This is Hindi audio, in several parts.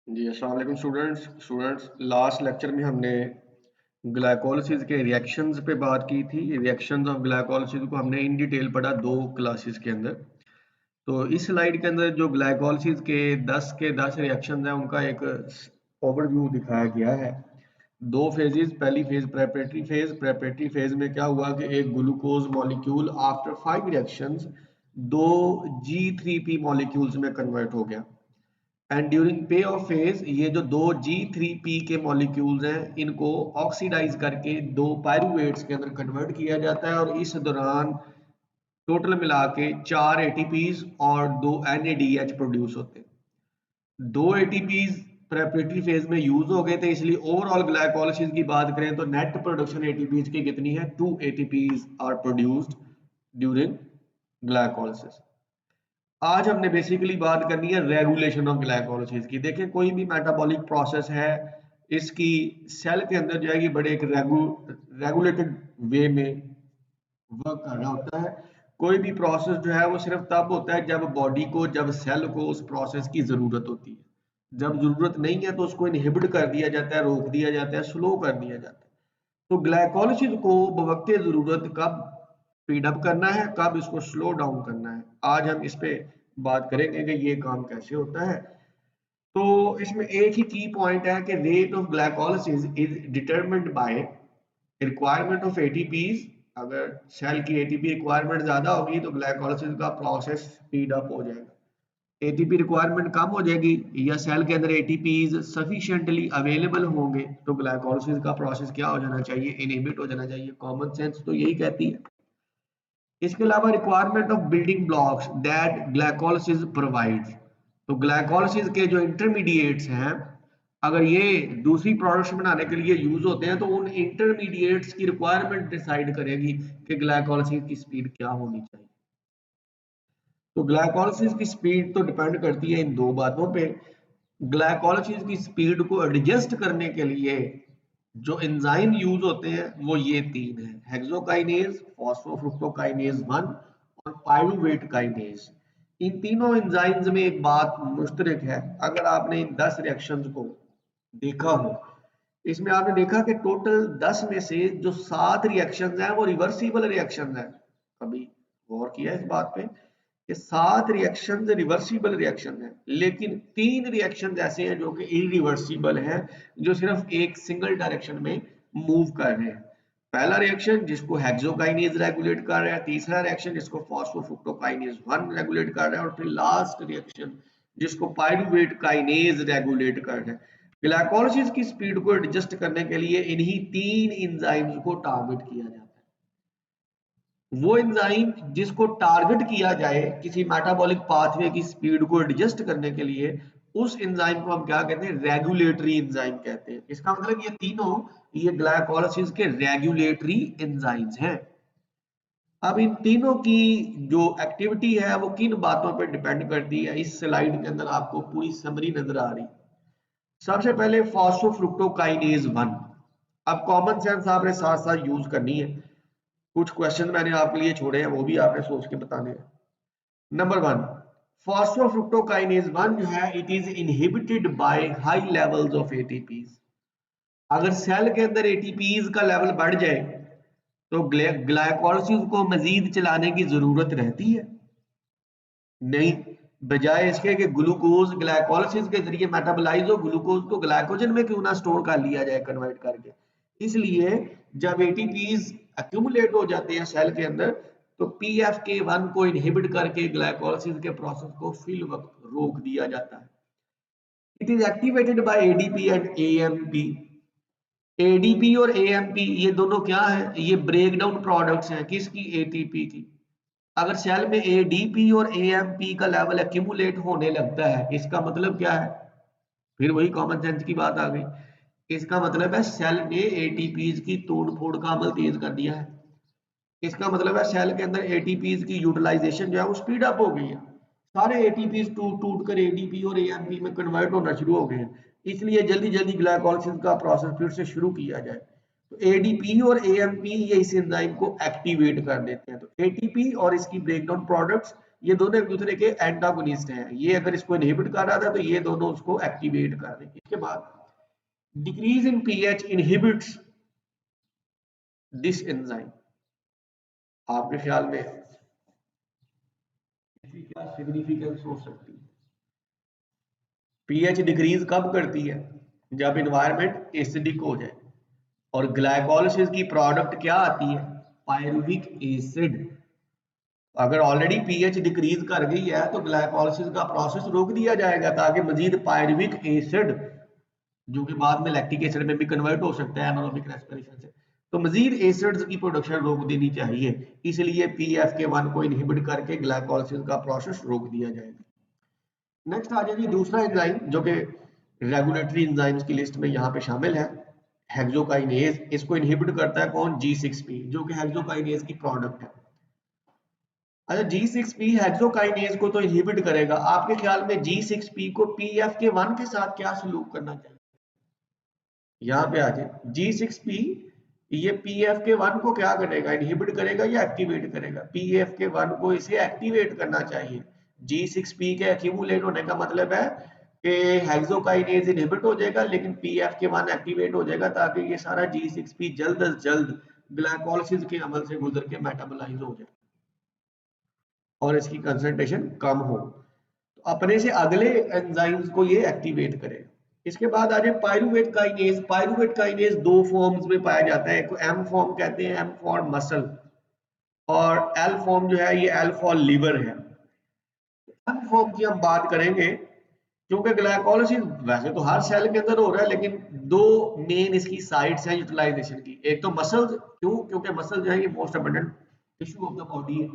जी, अस्सलाम वालेकुम स्टूडेंट्स लास्ट लेक्चर में हमने ग्लाइकोलिसिस के रिएक्शंस पे बात की थी। रिएक्शंस ऑफ ग्लाइकोलिसिस को हमने इन डिटेल पढ़ा 2 क्लासेस के अंदर। तो इस स्लाइड के अंदर जो ग्लाइकोलिसिस के 10 रिएक्शंस हैं उनका एक ओवरव्यू दिखाया गया है। 2 फेजेस, पहली फेज प्रेपरेटरी फेज में क्या हुआ कि एक glucose molecule after 5 reactions 2 G3P molecules में कन्वर्ट हो गया। एंड ड्यूरिंग पे ऑफ फेज ये जो दो G3P के मॉलिक्यूल्स हैं इनको ऑक्सीडाइज करके 2 पायरूवेट्स के अंदर कन्वर्ट किया जाता है और इस दौरान टोटल मिला के 4 ATPs और 2 NADH प्रोड्यूस होते हैं। 2 ATPs प्रेपरेटरी फेज में यूज हो गए थे, इसलिए ओवरऑल ग्लाइकोलिसिस की बात करें तो नेट प्रोडक्शन ATPs की कितनी है? 2 ATPs are produced during glycolysis. आज हमने बेसिकली बात करनी है रेगुलेशन ऑफ ग्लाइकोलिसिस की। देखें, कोई भी मेटाबॉलिक प्रोसेस है, इसकी सेल के अंदर जाएगी बड़े एक रेगुलेटेड वे में वर्क कर रहा होता है। कोई भी प्रोसेस जो है वो सिर्फ तब होता है जब बॉडी को, जब सेल को उस प्रोसेस की जरूरत होती है। जब जरूरत नहीं है तो उसको इनहिबिट कर दिया जाता है, रोक दिया जाता है, स्लो कर दिया जाता है। तो ग्लाइकोलिसिस को बवक्ते जरूरत कब स्पीड अप करना है, कब इसको स्लो डाउन करना है, आज हम इस पे बात करेंगे कि ये काम कैसे होता है। तो इसमें एक ही की पॉइंट है कि rate of glycolysis is determined bye requirement of ATPs. अगर सेल की एटीपी रिक्वायरमेंट ज्यादा होगी तो ग्लाइकोलिसिस का प्रोसेस स्पीड अप हो जाएगा। एटीपी रिक्वायरमेंट कम हो जाएगी या सेल के अंदर एटीपीज सफिशिएंटली अवेलेबल होंगे तो ग्लाइकोलिसिस का प्रोसेस क्या हो जाना चाहिए? इनहिबिट हो जाना चाहिए। कॉमन सेंस तो यही कहती है। इसके अलावा requirement of building blocks that glycolysis provides. तो ग्लाइकोलिसिस के जो इंटरमीडिएट्स हैं, अगर ये दूसरी प्रोडक्ट्स बनाने के लिए यूज होते हैं तो उन इंटरमीडिएट्स की रिक्वायरमेंट डिसाइड करेगी कि ग्लाइकोलिसिस की स्पीड क्या होनी चाहिए। तो ग्लाइकोलिसिस की स्पीड तो डिपेंड करती है इन 2 बातों पे। ग्लाइकोलिसिस की स्पीड को एडजस्ट करने के लिए जो एंजाइम यूज होते हैं वो ये 3 है: हेक्सोकाइनेज, फॉस्फोफ्रुक्टोकाइनेज 1 और पाइरूवेट काइनेज। इन तीनों एंजाइम्स में एक बात मुश्तरक है। अगर आपने इन 10 रिएक्शंस को देखा हो, इसमें आपने देखा कि टोटल 10 में से जो 7 रिएक्शंस हैं वो रिवर्सिबल रिएक्शंस हैं। कभी गौर किया इस बात पे कि 7 रिएक्शंस रिवर्सिबल रिएक्शन हैं, लेकिन 3 रिएक्शंस ऐसे हैं जो कि इरिवर्सिबल हैं, जो सिर्फ एक सिंगल डायरेक्शन में मूव कर रहे हैं। पहला रिएक्शन जिसको हेक्सोकाइनेज रेगुलेट कर रहा है, तीसरा रिएक्शन जिसको फॉस्फोफ्रुक्टोकाइनेज 1 रेगुलेट कर रहा है और फिर लास्ट रिएक्शन जिसको पाइरूवेट काइनेज रेगुलेट कर रहा है। ग्लाइकोलिसिस की स्पीड को एडजस्ट करने के लिए इन्हीं 3 एंजाइम्स को टारगेट किया जाता है। वो एंजाइम जिसको टारगेट किया जाए किसी मेटाबॉलिक पाथवे की स्पीड को एडजस्ट करने के लिए, उस एंजाइम को हम क्या कहते हैं? रेगुलेटरी एंजाइम कहते हैं। इसका मतलब ये तीनों, ये ग्लाइकोलिसिस के रेगुलेटरी एंजाइम्स हैं। अब इन तीनों की जो एक्टिविटी है वो किन बातों पर डिपेंड करती है, इस स्लाइड के अंदर आपको पूरी समरी नजर आ रही। सबसे पहले फॉस्फोफ्रुक्टोकाइनेज 1। अब कॉमन सेंस आपने साथ साथ यूज करनी है। कुछ क्वेश्चन मैंने आपके लिए छोड़े हैं, वो भी आपने सोच के बताने हैं। नंबर 1, फॉस्फोफ्रुक्टोकाइनेज 1 जो है, it is inhibited by high levels of ATPs. अगर सेल के अंदर एटीपीज का लेवल बढ़ जाए तो ग्लाइकोलिसिस को मजीद चलाने की जरूरत रहती है? नहीं। बजाय इसके कि ग्लूकोज ग्लाइकोलिसिस के जरिए मेटाबोलाइज हो, ग्लूकोज को ग्लाइकोजन में क्यों ना स्टोर कर लिया जाए, कन्वर्ट करके। इसलिए जब एटीपीज एक्यूमुलेट हो जाते हैं सेल के अंदर तो PFK1 को इनहिबिट करके ग्लाइकोलिसिस के प्रोसेस को फिल वक्त रोक दिया जाता है। It is activated by ADP and AMP। ADP और AMP ये दोनों क्या है? ये ब्रेकडाउन प्रोडक्ट्स हैं किसकी? ATP की। अगर सेल में ADP और AMP का लेवल एक्यूमुलेट होने लगता है, इसका मतलब क्या है? फिर वही कॉमन सेंस की बात आ गई। इसका मतलब है सेल ने ATPs की तोड़ फोड़ का अमल तेज कर दिया है। इसका मतलब है सेल के अंदर ATPs की यूटिलाइजेशन जो है वो स्पीड अप हो गई है। सारे ATPs टूट टूट कर ADP और AMP में कन्वर्ट होना शुरू हो गए हैं, इसलिए जल्दी जल्दी ग्लाइकोलिसिस का प्रोसेस फिर से शुरू किया जाए। तो ADP और AMP ये इस एंजाइम को एक्टिवेट कर देते हैं। तो ATP और इसकी ब्रेकडाउन प्रोडक्ट्स ये दोनों एक दूसरे के एंटागोनिस्ट हैं, ये अगर इसको इनहिबिट कर रहा था तो ये दोनों उसको एक्टिवेट कर रहे हैं। इसके बाद decrease in pH inhibits this enzyme, आपके ख्याल में इसकी क्या सिग्निफिकेंस हो सकती है? पीएच डिक्रीज कब करती है? जब एनवायरनमेंट एसिडिक हो जाए। और ग्लाइकोलिसिस की प्रोडक्ट क्या आती है? Pyruvic acid. अगर ऑलरेडी पीएच डिक्रीज कर गई है तो ग्लाइकोलिसिस का प्रोसेस रोक दिया जाएगा ताकि मजीद पायरुविक एसिड, जो कि बाद में लैक्टिक एसिड में भी कन्वर्ट हो सकता है एनारोबिक रेस्पिरेशन से, तो मजीद एसिड्स की प्रोडक्शन रोक देनी चाहिए। इसलिए PFK1 को इनहिबिट करके ग्लाइकोलिसिस का प्रोसेस रोक दिया जाएगा। नेक्स्ट आ जाएगी दूसरा एंजाइम जो कि रेगुलेटरी एंजाइम्स की लिस्ट में यहाँ पे शामिल है, हेक्सोकाइनेज। इसको इनहिबिट करता है कौन? G6P, जो कि हेक्सोकाइनेज की प्रोडक्ट है। अच्छा, G6P हेक्सोकाइनेज को तो इनहिबिट करेगा, आपके ख्याल में G6P को PFK1 के साथ क्या सलूक करना चाहिए? यहाँ पे आ जाए G6P, ये PFK1 को क्या करेगा? इनहिबिट करेगा या एक्टिवेट करेगा? PFK1 को इसे एक्टिवेट करना चाहिए। G6P के एक्यूमुलेट होने का मतलब है कि हेक्सोकाइनेज इनहिबिट हो जाएगा लेकिन PFK1 एक्टिवेट हो जाएगा ताकि ये सारा G6P जल्द अज जल्द ग्लाइकोलिसिस के अमल से गुजर के मेटाबोलाइज हो जाए और इसकी कंसंट्रेशन कम हो, तो अपने से अगले एंजाइम्स को ये एक्टिवेट करेगा। इसके बाद आ जाए पायरुवेट काइनेज। पायरुवेट काइनेज दो फॉर्म्स में पाया जाता है, एक एम फॉर्म कहते हैं, एम फॉर मसल, और एल फॉर्म जो है ये एल फॉर लीवर है। एम फॉर्म की हम बात करेंगे क्योंकि ग्लाइकोलिसिस वैसे तो हर सेल के अंदर हो रहा है, लेकिन दो मेन इसकी साइट्स हैं यूटिलाइजेशन की। एक तो मसल्स, क्यों? क्योंकि मसल जो है ये most abundant tissue of the body है,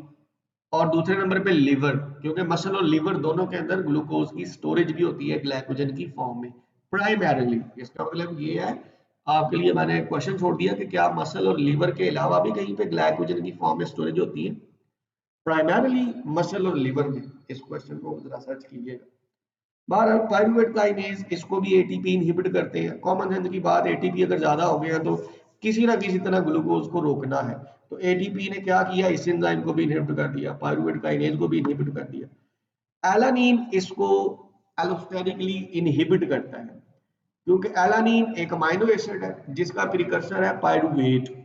और दूसरे नंबर पे लिवर, क्योंकि मसल और लिवर दोनों के अंदर ग्लूकोज की स्टोरेज भी होती है ग्लाइकोजन की फॉर्म में प्राइमरीली। इसका मतलब ये है, आपके लिए मैंने क्वेश्चन छोड़ दिया कि क्या मसल और लिवर के अलावा भी कहीं पे ग्लाइकोजन की फॉर्म में स्टोरेज होती है? प्राइमरीली मसल और लिवर में। इस क्वेश्चन को जरा सर्च कीजिएगा। बहरहाल पायरुवेट काइनेज, इसको भी एटीपी इनहिबिट करते हैं। कॉमन सेंस की बात, एटीपी अगर ज्यादा हो गया तो किसी ना किसी तरह ग्लूकोज को रोकना है, तो एटीपी ने क्या किया? इस एंजाइम को भी इनहिबिट कर दिया, पायरुवेट काइनेज को भी इनहिबिट कर दिया। एलानीन इसको एलोस्टेरिकली इनहिबिट करता है, क्योंकि एलानीन एक अमाइनो एसिड है जिसका प्रिकर्सर है पायरुवेट।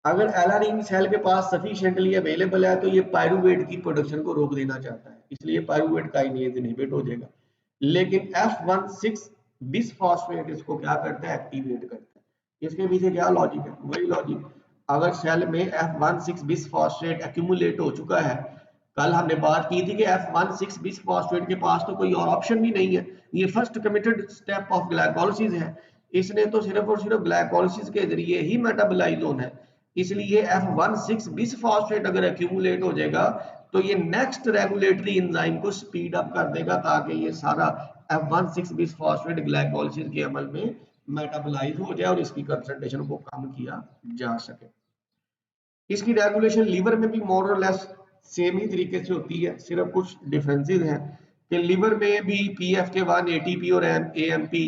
अगर एलानीन सेल के पास सफिशिएंटली अवेलेबल है तो ये पायरुवेट की प्रोडक्शन को रोक देना चाहता है, इसलिए पायरुवेट काइनेज इनहिबिट हो जाएगा। लेकिन F16 बिसफॉस्फेट इसको क्या करता है? एक्टिवेट करता है। इसके पीछे क्या लॉजिक है? वही लॉजिक, अगर सेल में F16 बिसफॉस्फेट एक्यूमुलेट हो चुका है, कल हमने बात की थी कि F16 बिसफॉस्फेट के पास तो कोई और ऑप्शन भी नहीं है, ये first committed step of glycolysis है, इसने तो सिर्फ और सिर्फ ग्लाइकोलिसिस के जरिए ही मेटाबोलाइज होना है। इसलिए F16 बिसफॉस्फेट अगर एक्यूमुलेट हो जाएगा तो ये नेक्स्ट रेगुलेटरी एंजाइम को स्पीड अप कर देगा ताकि ये सारा F16 बिसफॉस्फेट ग्लाइकोलिसिस के अमल में मेटाबोलाइज हो जाए और इसकी कंसंट्रेशन को कम किया जा सके। इसकी रेगुलेशन लीवर में भी मोर और लेस सेम ही तरीके से होती है, सिर्फ कुछ डिफरेंसेस हैं कि लीवर में भी PFK1 ATP और AMP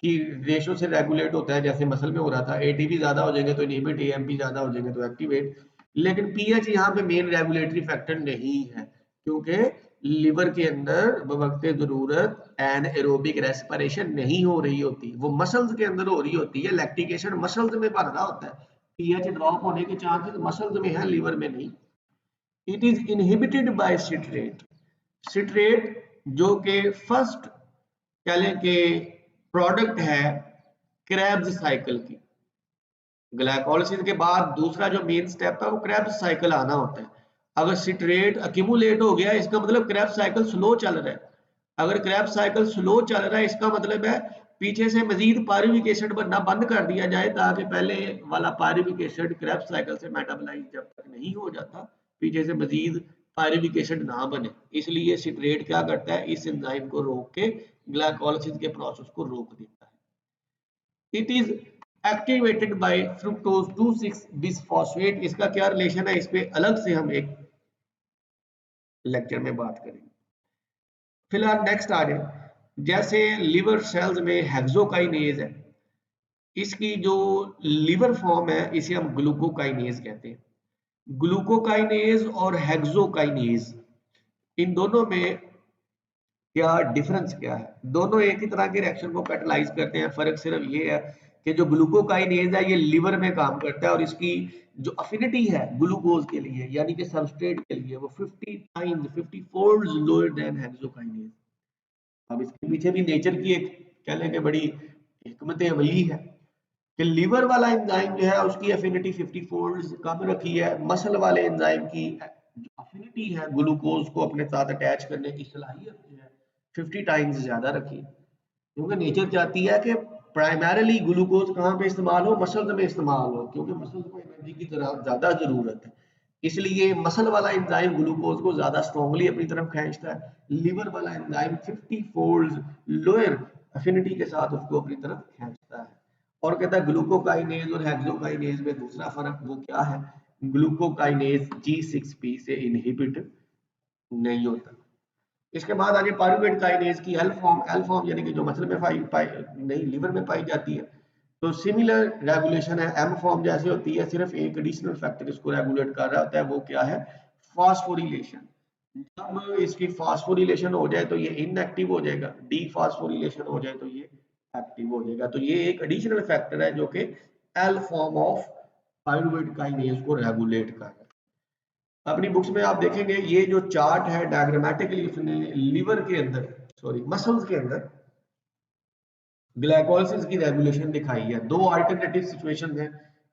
की रेशो से रेगुलेट होता है, जैसे मसल में हो रहा था, ATP ज्यादा हो जाएंगे तो इनहिबिट, AMP ज्यादा हो जाएंगे तो एक्टिवेट। लेकिन पीएच यहाँ पे मेन रेगुलेटरी फैक्टर नहीं है, क्योंकि लीवर के अंदर बवक्त जरूरत एनाएरोबिक रेस्पिरेशन नहीं हो रही होती, वो मसल्स के अंदर हो रही होती है। लैक्टिक एसिड मसल्स में भर रहा होता है, पीएच ड्रॉप होने के चांसेस मसल्स में है, लीवर में नहीं। It is inhibited by citrate. Citrate जो कि फर्स्ट कह लें कि प्रोडक्ट है क्रेब्स साइकिल की। ग्लाइकोलिसिस के बाद दूसरा जो मेन स्टेप है वो क्रेब्स साइकिल आना होता है। अगर सिट्रेट अक्यूमुलेट हो गया इसका मतलब क्रेब्स साइकिल स्लो चल रहा है। अगर क्रेब्स साइकिल स्लो चल रहा है इसका मतलब है पीछे से मजीद पायरुविक एसिड बनना बंद कर दिया जाए ताकि पहले वाला पायरुविक एसिड क्रेब्स साइकिल से मेटाबोलाइज जब तक नहीं हो जाता पीछे से मजीद पायरुविक एसिड ना बने। इसलिए सिट्रेट क्या करता है? इस एंजाइम को रोक के ग्लाइकोलिसिस के प्रोसेस को रोक देता है। It is activated by fructose 2,6 bisphosphate. इसका क्या रिलेशन है इस पे अलग से हम एक लेक्चर में बात करेंगे। फिलहाल नेक्स्ट आ जाए, जैसे लिवर सेल्स में हेक्सोकाइनेज है, इसकी जो लिवर फॉर्म है इसे हम ग्लूकोकाइनेज कहते हैं। ग्लूकोकाइनेज और हेक्सोकाइनेज इन दोनों में क्या डिफरेंस क्या है? दोनों एक ही तरह के रिएक्शन को कैटलाइज करते हैं, फर्क सिर्फ ये है कि जो ग्लूकोकाइनेज है ये लिवर में काम करता है और इसकी जो अफिनिटी है ग्लूकोज के लिए यानी कि सबस्ट्रेट के लिए वो 50 फोल्ड्स लोअर देन हेक्सोकाइनेज। अब इसके पीछे भी नेचर की एक कह लें कि बड़ी हिकमत अमली है कि लीवर वाला एंजाइम जो है उसकी एफिनिटी 50 फोल्ड कम रखी है, मसल वाले एंजाइम की जो एफिनिटी है ग्लूकोज को अपने साथ अटैच करने की सलाहियत जो है 50 टाइम्स ज्यादा रखी है, क्योंकि नेचर चाहती है कि प्राइमरीली ग्लूकोज कहाँ पे इस्तेमाल हो, मसल्स में इस्तेमाल हो, क्योंकि मसल्स को एनर्जी की तरह ज्यादा जरूरत है। इसलिए मसल वाला एंजाइम ग्लूकोज को ज्यादा स्ट्रांगली अपनी तरफ खींचता है, लीवर वाला एंजाइम 50 फोल्ड लोअर एफिनिटी के साथ उसको अपनी तरफ खींचता है। और कहता है ग्लूकोकाइनेज और हेक्सोकाइनेज में दूसरा फर्क वो क्या है, ग्लूकोकाइनेज G6P से इनहिबिट नहीं होता। इसके बाद आगे पायरुवेट काइनेज की एल फॉर्म यानी कि जो मसल में नहीं लिवर में पाई जाती है, तो सिमिलर रेगुलेशन है, एम फॉर्म जैसे होती है, सिर्फ एक एडिशनल फैक्टर इसको रेगुलेट कर रहा होता है, वो क्या है, फास्फोरिलेशन। जब इसकी फास्फोरिलेशन हो जाए तो ये इनएक्टिव हो जाएगा, डी फास्फोरिलेशन हो जाए तो ये एक्टिव हो जाएगा। तो ये एक एडिशनल फैक्टर है जो कि L form of pyruvate kinase को रेगुलेट कर रहा है। अपनी बुक्स में आप देखेंगे ये जो चार्ट है डायग्रामेटिकली उसने लीवर के अंदर सॉरी मसल्स के अंदर ग्लाइकोलाइसिस की रेगुलेशन दिखाई है। दो अल्टरनेटिव सिचुएशन है,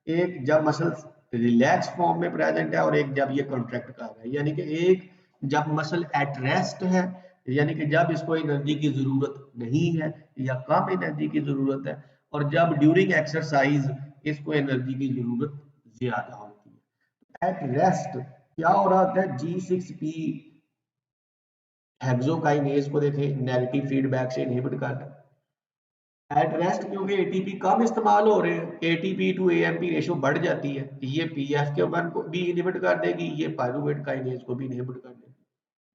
एक जब मसल्स रिलैक्स फॉर्म में प्रेजेंट है और एक जब ये कॉन्ट्रैक्ट कर रहा है, यानी कि एक जब मसल एट रेस्ट है यानी कि जब इसको एनर्जी की जरूरत नहीं है या कम एनर्जी की जरूरत है, और जब ड्यूरिंग एक्सरसाइज इसको एनर्जी की जरूरत ज्यादा होती है। एट रेस्ट क्या हो रहा होता है, G6P हेक्सोकाइनेज को देखें नेगेटिव फीडबैक से इनहिबिट कर रहा है। एट रेस्ट क्योंकि एटीपी कम इस्तेमाल हो रहे हैं, एटीपी टू एएमपी रेशो बढ़ जाती है, ये पीएफके1 को भी इनहिबिट कर देगी, ये पायरुवेट काइनेज को भी इनहिबिट कर देगी।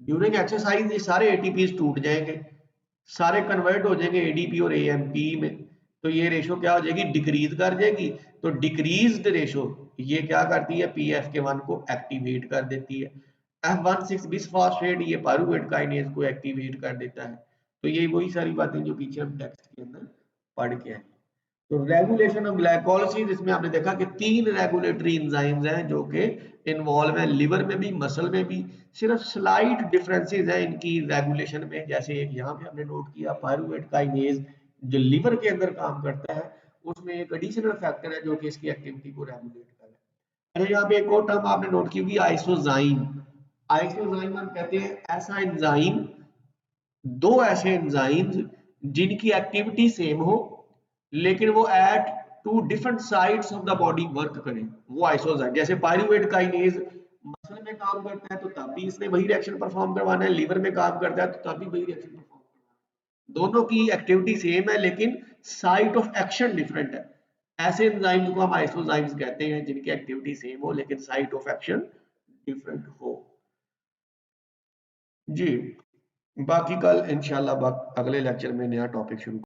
ड्यूरिंग एक्सरसाइज ये सारे एटीपीज टूट जाएंगे, सारे कन्वर्ट हो जाएंगे एडीपी और एएमपी में, तो ये रेशो क्या हो जाएगी, डिक्रीज कर जाएगी। तो डिक्रीज्ड रेशो ये क्या करती है, पीएफके1 को एक्टिवेट कर देती है। F16 बिसफॉस्फेट ये पायरुवेट काइनेज को एक्टिवेट कर देता है। तो ये वही सारी बातें जो पीछे हम टेक्स्ट के अंदर पढ़ के आए। तो रेगुलेशन ऑफ ग्लाइकोलाइसिस, इसमें आपने देखा कि 3 रेगुलेटरी एंजाइम्स हैं जो कि इन्वॉल्व है लिवर में भी मसल में भी, सिर्फ स्लाइट डिफरेंसेस हैं इनकी रेगुलेशन में। जैसे एक यहाँ पे हमने नोट किया पायरुवेट काइनेज जो लिवर के अंदर काम करता है, उसमें एक एडिशनल फैक्टर है जो कि इसकी एक्टिविटी को रेगुलेट कर रहा है। अरे यहाँ पे एक और टर्म आपने नोट की होगी, आइसोजाइम। आइसोजाइम हम कहते हैं ऐसा एंजाइम, दो ऐसे एंजाइम्स जिनकी एक्टिविटी सेम हो लेकिन वो at two different sides of the body work करें, वो आइसोजाइम। जैसे पायरुवेट काइनेज मसल में काम करता है तो तब भी इसने वही रिएक्शन परफॉर्म करवाना है, लिवर में काम करता है तो तब भी वही रिएक्शन परफॉर्म करवाना है, दोनों की एक्टिविटी सेम है लेकिन साइट ऑफ एक्शन डिफरेंट है। ऐसे एंजाइम्स को हम आइसोजाइम्स कहते हैं जिनकी एक्टिविटी सेम हो लेकिन साइट ऑफ एक्शन डिफरेंट हो। जी, बाकी कल इंशाल्लाह अगले लेक्चर में नया टॉपिक शुरू